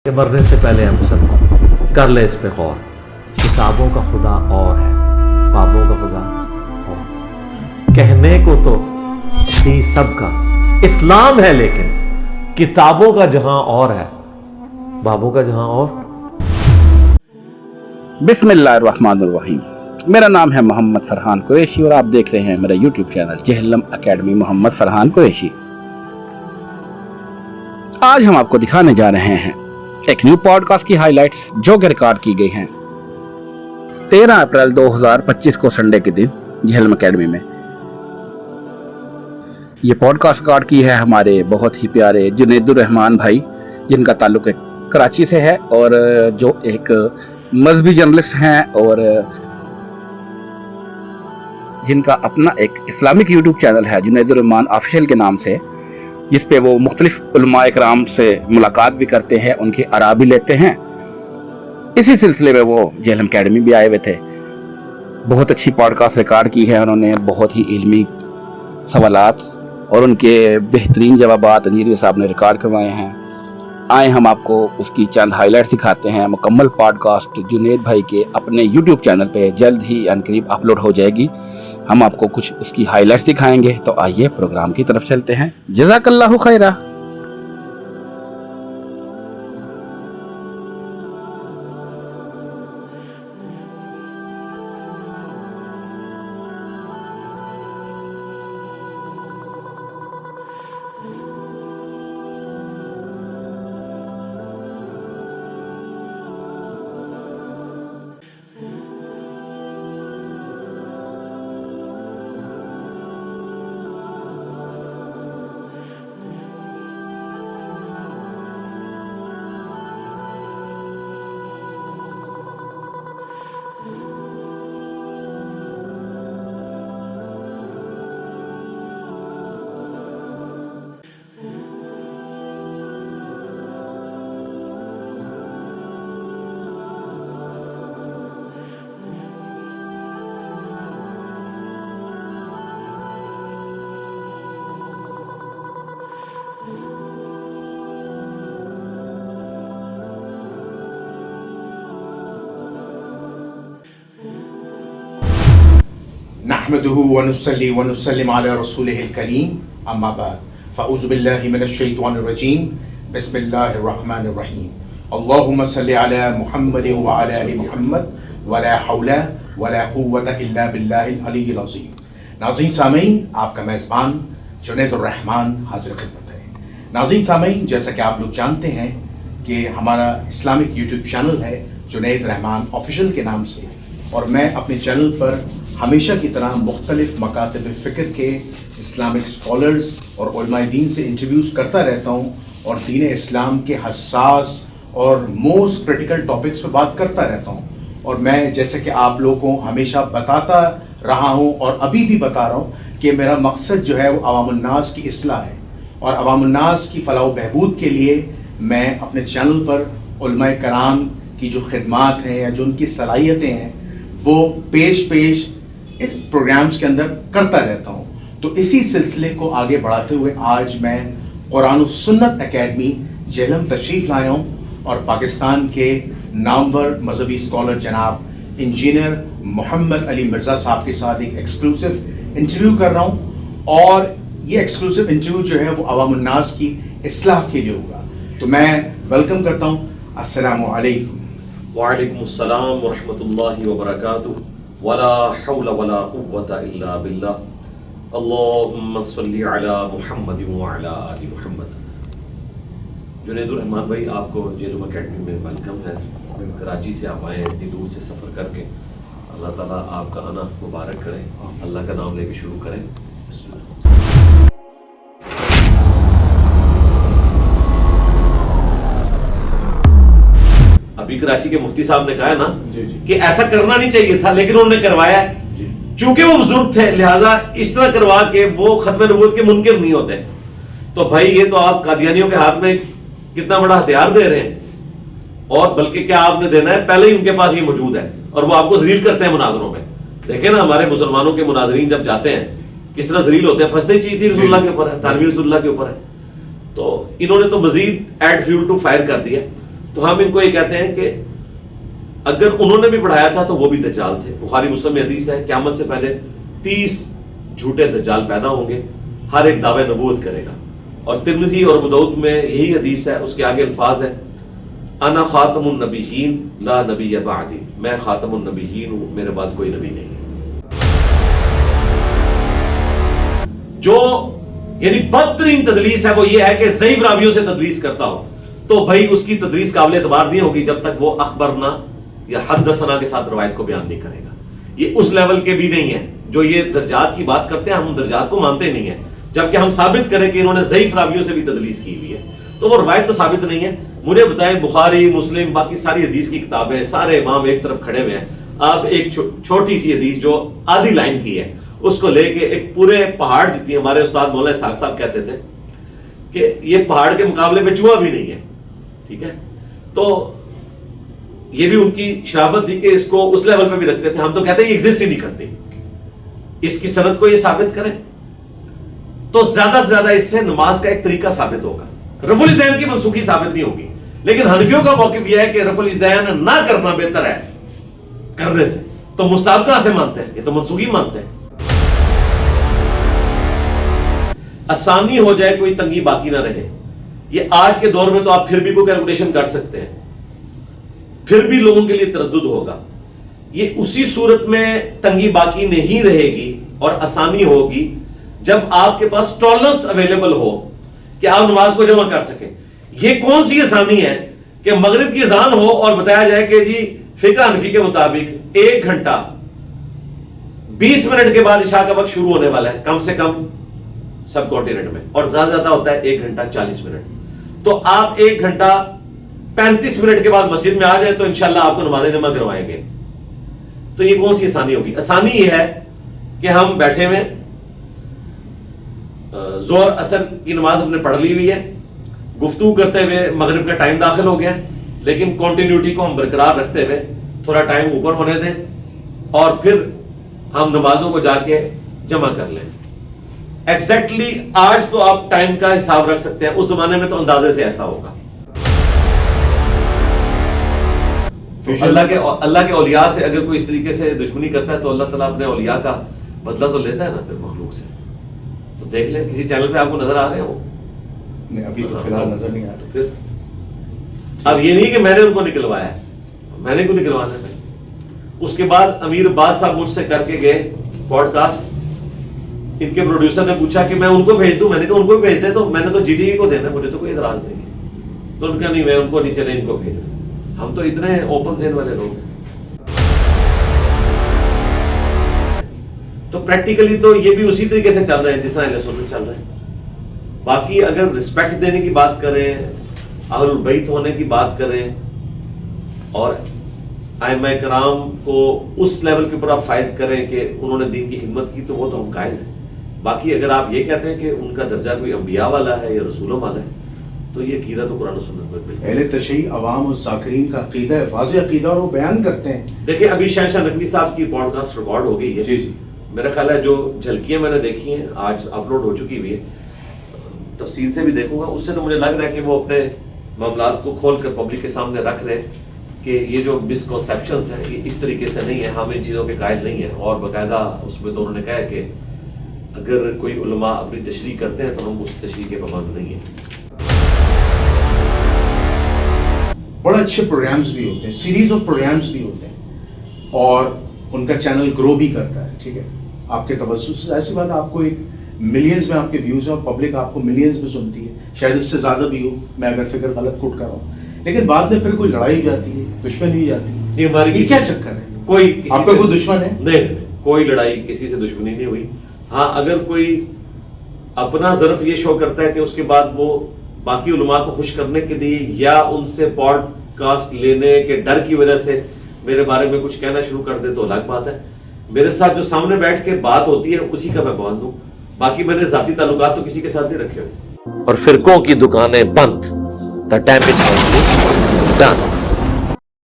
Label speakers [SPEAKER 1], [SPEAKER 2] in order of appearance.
[SPEAKER 1] کہ مرنے سے پہلے ہم سب کر لے اس پہ غور. کتابوں کا خدا اور ہے, بابوں کا خدا اور. کہنے کو تو تھی سب کا اسلام ہے, لیکن کتابوں کا جہاں اور ہے, بابوں کا جہاں اور.
[SPEAKER 2] بسم اللہ الرحمن الرحیم. میرا نام ہے محمد فرحان قریشی اور آپ دیکھ رہے ہیں میرا یوٹیوب چینل جہلم اکیڈمی محمد فرحان قریشی. آج ہم آپ کو دکھانے جا رہے ہیں ایک نیو پوڈ کاسٹ کی ہائی لائٹس جو کہ ریکارڈ کی گئی ہیں 13 اپریل 2025 کو سنڈے کے دن جہلم اکیڈمی میں. یہ پوڈ کاسٹ ریکارڈ کی ہے ہمارے بہت ہی پیارے جنید الرحمان بھائی, جن کا تعلق کراچی سے ہے اور جو ایک مذہبی جرنلسٹ ہیں اور جن کا اپنا ایک اسلامک یوٹیوب چینل ہے جنید الرحمان آفیشیل کے نام سے, جس پہ وہ مختلف علماء اکرام سے ملاقات بھی کرتے ہیں, ان کی آراء بھی لیتے ہیں. اسی سلسلے میں وہ جہلم اکیڈمی بھی آئے ہوئے تھے. بہت اچھی پوڈ کاسٹ ریکارڈ کی ہے انہوں نے, بہت ہی علمی سوالات اور ان کے بہترین جوابات انجینئر صاحب نے ریکارڈ کروائے ہیں. آئیں ہم آپ کو اس کی چند ہائی لائٹس دکھاتے ہیں. مکمل پوڈ کاسٹ جنید بھائی کے اپنے یوٹیوب چینل پہ جلد ہی عنقریب اپلوڈ ہو جائے گی. ہم آپ کو کچھ اس کی ہائی لائٹس دکھائیں گے, تو آئیے پروگرام کی طرف چلتے ہیں. جزاک اللہ خیرہ.
[SPEAKER 3] نحمده ونصلي ونسلم على رسوله الكريم اما بعد فاعوذ بالله من الشيطان الرجيم بسم الله الرحمن الرحيم اللهم صل على محمد وعلى ال محمد ولا حول ولا قوة الا بالله العلي العظيم. ناظرین سامعین, آپ کا میزبان جنید الرحمان حاضر خدمت ہے. ناظرین سامعین, جیسا کہ آپ لوگ جانتے ہیں کہ ہمارا اسلامک یوٹیوب چینل ہے جنید الرحمان آفیشیل کے نام سے, اور میں اپنے چینل پر ہمیشہ کی طرح مختلف مکاتب فکر کے اسلامک اسکالرز اور علماء دین سے انٹرویوز کرتا رہتا ہوں, اور دین اسلام کے حساس اور موسٹ کریٹیکل ٹاپکس پہ بات کرتا رہتا ہوں. اور میں جیسے کہ آپ لوگوں کو ہمیشہ بتاتا رہا ہوں اور ابھی بھی بتا رہا ہوں کہ میرا مقصد جو ہے وہ عوام الناس کی اصلاح ہے, اور عوام الناس کی فلاح و بہبود کے لیے میں اپنے چینل پر علماء کرام کی جو خدمات ہیں یا جو ان کی صلاحیتیں ہیں وہ پیش اس پروگرامز کے اندر کرتا رہتا ہوں. تو اسی سلسلے کو آگے بڑھاتے ہوئے آج میں قرآن و سنت اکیڈمی جہلم تشریف لایا ہوں, اور پاکستان کے نامور مذہبی اسکالر جناب انجینئر محمد علی مرزا صاحب کے ساتھ ایک ایکسکلوسیو انٹرویو کر رہا ہوں, اور یہ ایکسکلوسیو انٹرویو جو ہے وہ عوام الناس کی اصلاح کے لیے ہوگا. تو میں ویلکم کرتا ہوں. السلام علیکم.
[SPEAKER 1] وعلیکم السلام ورحمۃ اللہ وبرکاتہ. ولا حول ولا قوة الا باللہ. اللہم صلی علی محمد وعلی آل محمد. جنید الرحمان بھائی, آپ کو جہلم اکیڈمی میں ویلکم ہے. کراچی سے آپ آئے ہیں اتنی دور سے سفر کر کے. اللہ تعالیٰ آپ کا آنا مبارک کرے, اللہ کا نام لے کے شروع کریں. بسم اللہ. ابھی کراچی کے مفتی صاحب نے کہا ہے نا کہ ایسا کرنا نہیں چاہیے تھا, لیکن انہوں نے کروایا ہے. چونکہ وہ بزرگ تھے لہٰذا اس طرح کروا کے وہ ختم نبوت کے منکر نہیں ہوتے. تو بھائی یہ تو آپ قادیانیوں کے ہاتھ میں کتنا بڑا ہتھیار دے رہے ہیں, اور بلکہ کیا آپ نے دینا ہے, پہلے ہی ان کے پاس یہ موجود ہے اور وہ آپ کو ذلیل کرتے ہیں مناظروں میں. دیکھیں نا ہمارے مسلمانوں کے مناظرین جب جاتے ہیں کس طرح ذلیل ہوتے ہیں, پھنستے چیز تھی رسول اللہ کے اوپر ہے, تعلیم رسول اللہ کے اوپر ہے. تو انہوں نے تو مزید ایڈ فیول ٹو فائر کر دیا. تو ہم ان کو یہ کہتے ہیں کہ اگر انہوں نے بھی پڑھایا تھا تو وہ بھی دجال تھے. بخاری مسلم میں حدیث ہے قیامت سے پہلے 30 جھوٹے دجال پیدا ہوں گے, ہر ایک دعوے نبوت کرے گا. اور ترمذی اور ابو داؤد میں یہی حدیث ہے, اس کے آگے الفاظ ہے انا خاتم النبیین لا نبی بعدی, میں خاتم النبیین ہوں, میرے بعد کوئی نبی نہیں. جو یعنی بدترین تدلیس ہے وہ یہ ہے کہ ضعیف راویوں سے تدلیس کرتا ہو, تو بھائی اس کی تدلیس قابل اعتبار نہیں ہوگی جب تک وہ اخبرنا یا حدثنا کے ساتھ روایت کو بیان نہیں کرے گا. یہ اس لیول کے بھی نہیں ہے جو یہ درجات کی بات کرتے ہیں, ہم درجات کو مانتے نہیں ہیں, جبکہ ہم ثابت کریں کہ انہوں نے ضعیف راویوں سے بھی تدلیس کی ہوئی ہے تو وہ روایت تو ثابت نہیں ہے. مجھے بتائیں بخاری مسلم باقی ساری حدیث کی کتابیں, سارے امام ایک طرف کھڑے ہوئے ہیں, آپ ایک چھوٹی سی حدیث جو آدھی لائن کی ہے اس کو لے کے ایک پورے پہاڑ جتنی, ہمارے استاد مولانا اسحاق صاحب کہتے تھے کہ یہ پہاڑ کے مقابلے میں چوہا بھی نہیں ہے, ٹھیک ہے. تو یہ بھی ان کی شرافت تھی کہ اس کو اس لیول پہ بھی رکھتے تھے. ہم تو کہتے ہیں یہ ایگزسٹ ہی نہیں کرتی, اس کی سند کو یہ ثابت کریں تو زیادہ سے زیادہ اس سے نماز کا ایک طریقہ ثابت ہوگا. رفع الیدین کی منسوخی ثابت نہیں ہوگی, لیکن حنفیوں کا موقف یہ ہے کہ رفع الیدین نہ کرنا بہتر ہے کرنے سے. تو مستحب کہاں سے مانتے ہیں, یہ تو منسوخی مانتے ہیں. آسانی ہو جائے, کوئی تنگی باقی نہ رہے. یہ آج کے دور میں تو آپ پھر بھی کوئی کیلکولیشن کر سکتے ہیں, پھر بھی لوگوں کے لیے تردد ہوگا. یہ اسی صورت میں تنگی باقی نہیں رہے گی اور آسانی ہوگی جب آپ کے پاس ٹالرنس اویلیبل ہو کہ آپ نماز کو جمع کر سکیں. یہ کون سی آسانی ہے کہ مغرب کی اذان ہو اور بتایا جائے کہ جی فقہ حنفی کے مطابق 1 گھنٹہ 20 منٹ کے بعد عشاء کا وقت شروع ہونے والا ہے کم سے کم سب کانٹیننٹ میں, اور زیادہ زیادہ ہوتا ہے 1 گھنٹہ 40 منٹ. تو آپ 1 گھنٹہ 35 منٹ کے بعد مسجد میں آ جائیں تو انشاءاللہ آپ کو نمازیں جمع کروائیں گے. تو یہ کون سی آسانی ہوگی؟ آسانی یہ ہے کہ ہم بیٹھے ہوئے ظہر عصر کی نماز ہم نے پڑھ لی ہوئی ہے, گفتگو کرتے ہوئے مغرب کا ٹائم داخل ہو گیا, لیکن کنٹینیوٹی کو ہم برقرار رکھتے ہوئے تھوڑا ٹائم اوپر ہونے دیں اور پھر ہم نمازوں کو جا کے جمع کر لیں. ایگزیکٹلی آج تو آپ ٹائم کا حساب رکھ سکتے ہیں, اس زمانے میں تو اندازے سے ایسا ہوگا. اللہ کے اولیاء سے اگر کوئی اس طریقے سے دشمنی کرتا ہے تو اللہ تعالیٰ اپنے اولیاء کا بدلہ تو لیتا ہے نا پھر مخلوق سے. تو دیکھ لیں کسی چینل پہ آپ کو نظر آ رہے ہو؟
[SPEAKER 3] نہیں, ابھی تو فی الحال نظر نہیں آیا.
[SPEAKER 1] تو پھر اب یہ نہیں کہ میں نے ان کو نکلوایا, میں نے کیوں نکلوانا ہے. اس کے بعد امیر عباس صاحب مجھ سے کر کے گئے پوڈ کاسٹ, ان کے پروڈیوسر نے پوچھا کہ میں ان کو بھیج دوں, میں نے کہا ان کو بھی بھیج دیں, تو میں نے تو جی ٹی وی کو دینا, مجھے تو کوئی اعتراض نہیں ہے. تو ان کا نہیں, میں ان کو نہیں, چلے ان کو بھیج دیں. ہم تو اتنے اوپن ذہن والے لوگ ہیں. تو پریکٹیکلی تو یہ بھی اسی طریقے سے چل رہے ہیں جس طرح اہل سنت چل رہے ہیں. باقی اگر رسپیکٹ دینے کی بات کریں, اہل البیت ہونے کی بات کریں اور ائمہ کرام کو اس لیول کے اوپر آپ فائز کریں کہ انہوں نے دین کی خدمت کی, تو وہ تو ہم قائل ہیں. باقی اگر آپ یہ کہتے ہیں کہ ان کا درجہ کوئی انبیاء والا ہے یا رسولوں والا ہے تو یہ عقیدہ تو قرآن و سنت میں
[SPEAKER 3] اہل تشیع عوام اور ذاکرین کا عقیدہ ہے, واضح عقیدہ, اور وہ بیان کرتے ہیں.
[SPEAKER 1] دیکھیں ابھی شہنشاہ نقوی صاحب کی پوڈ کاسٹ ریکارڈ ہو گئی ہے.
[SPEAKER 3] جی جی,
[SPEAKER 1] میرا خیال ہے جو جھلکیاں میں نے دیکھی ہیں آج اپلوڈ ہو چکی ہوئی ہے, تفصیل سے بھی دیکھوں گا. اس سے تو مجھے لگ رہا ہے کہ وہ اپنے معاملات کو کھول کر پبلک کے سامنے رکھ رہے ہیں کہ یہ جو مسکنسیپشنز ہیں یہ اس طریقے سے نہیں ہے, ہم ان چیزوں کے قائل نہیں ہیں. اور باقاعدہ اس میں تو انہوں نے کہا ہے کہ اگر کوئی علماء اپنی تشریح کرتے ہیں تو ہم اس تشریح کے پابند نہیں ہیں.
[SPEAKER 3] بڑے اچھے پروگرامز بھی ہوتے ہیں, سیریز آف پروگرامز بھی ہوتے ہیں, اور ان کا چینل گرو بھی کرتا ہے. ٹھیک ہے, آپ کے توسط سے ایسی بات, آپ کو ایک ملینز میں آپ کے ویوز ہیں اور پبلک آپ کو ملینز میں سنتی ہے, شاید اس سے زیادہ بھی ہو, میں اگر فکر غلط کوٹ کر رہا ہوں. لیکن بعد میں پھر کوئی لڑائی ہو جاتی ہے, دشمنی ہو جاتی ہے.
[SPEAKER 1] یہ ہماری
[SPEAKER 3] کیا چکر ہے؟
[SPEAKER 1] کوئی
[SPEAKER 3] آپ کا کوئی دشمن ہے؟
[SPEAKER 1] نہیں, کوئی لڑائی کسی سے دشمنی نہیں ہوئی. ہاں اگر کوئی اپنا ظرف یہ شو کرتا ہے کہ اس کے بعد وہ باقی علماء کو خوش کرنے کے لیے یا ان سے پوڈ کاسٹ لینے کے ڈر کی وجہ سے میرے بارے میں کچھ کہنا شروع کر دے تو الگ بات ہے. میرے ساتھ جو سامنے بیٹھ کے بات ہوتی ہے اسی کا میں پابند ہوں. باقی میں نے ذاتی تعلقات تو کسی کے ساتھ نہیں رکھے ہوئے.
[SPEAKER 4] اور فرقوں کی دکانیں بند. The damage has been done.